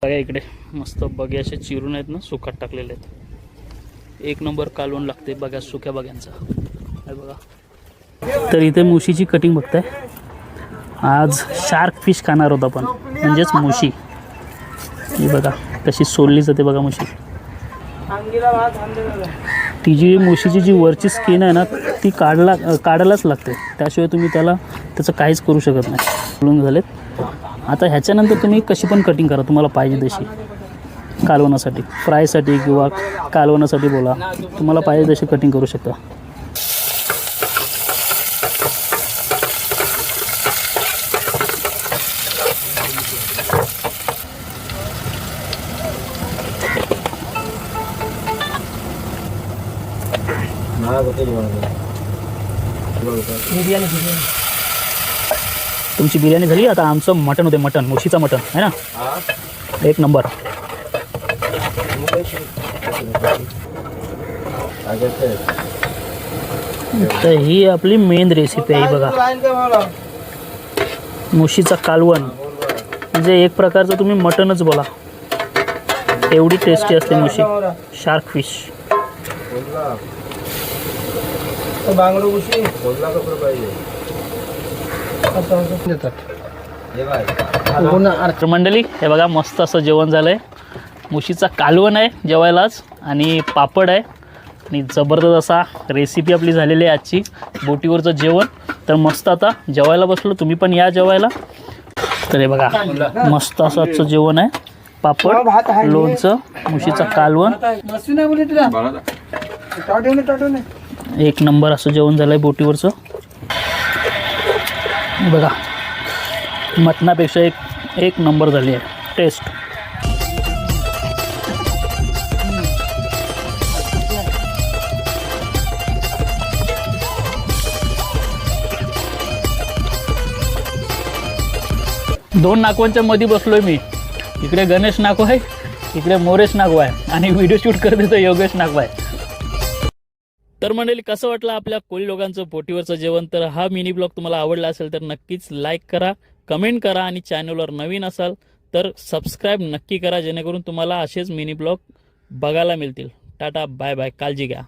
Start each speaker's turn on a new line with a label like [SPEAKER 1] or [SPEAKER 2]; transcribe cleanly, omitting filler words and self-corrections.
[SPEAKER 1] बघा इकडे मस्त बग्याचे चिरून आहेत ना, सुखात टाकलेले आहेत. एक नंबर कालवण लागते बघा सुक्या बग्यांचा. हे बघा. तर इथे मुशीची कटिंग बघताय. आज शार्क फिश खाणार होता आपण, म्हणजेच मुशी. ही बघा कशी सोडली जाते बघा मुशी. ती जी मुशीची जी वरची स्किन आहे ना, ती काढायलाच लागते, त्याशिवाय तुम्ही त्याचं काहीच करू शकत नाही. सोडून झालेत. आता ह्याच्यानंतर तुम्ही कशी पण कटिंग करा तुम्हाला पाहिजे तशी. कालवणासाठी, फ्रायसाठी किंवा कालवणासाठी बोला, तुम्हाला पाहिजे तशी कटिंग करू शकता. तुमची बिर्याणी झाली. आता आमचं मटण होते, मटण मुशीचं मटण आहे ना, एक नंबर. तर ही आपली मेन रेसिपी आहे बघा, मुशीचा कालवण. म्हणजे एक प्रकारचं तुम्ही मटणच बोला, एवढी टेस्टी असते मुशी. Shark fish. मंडळी हे बघा मस्त असं जेवण झालंय. मुशीचा कालवण आहे जेवायलाच, आणि पापड आहे, आणि जबरदस्त असा रेसिपी आपली झालेली आहे आजची, बोटीवरचं जेवण. तर मस्त आता जेवायला बसलो, तुम्ही पण या जेवायला. तर हे बघा मस्त असं आजचं जेवण आहे. पापड, लोणचं, मुशीचा कालवण, एक नंबर असं जेवण झालंय बोटीवरचं. बघा मटणापेक्षा एक नंबर झाली आहे टेस्ट. दोन नागवांच्या मध्ये बसलोय मी. इकडे गणेश नागो आहे, इकडे मोरेश नागो आहे, आणि व्हिडिओ शूट करते तर योगेश नागो आहे. तर मंडळी कसं वाटलं आपल्या कोळी लोकांचं बोटीवरचं जेवण. तर हा मिनी ब्लॉग तुम्हाला आवडला असेल तर नक्कीच लाईक करा, कमेंट करा, आणि चॅनलवर नवीन असाल तर सबस्क्राईब नक्की करा, जेणेकरून तुम्हाला असेच मिनी ब्लॉग बघायला मिळतील. टाटा बाय बाय, काळजी घ्या.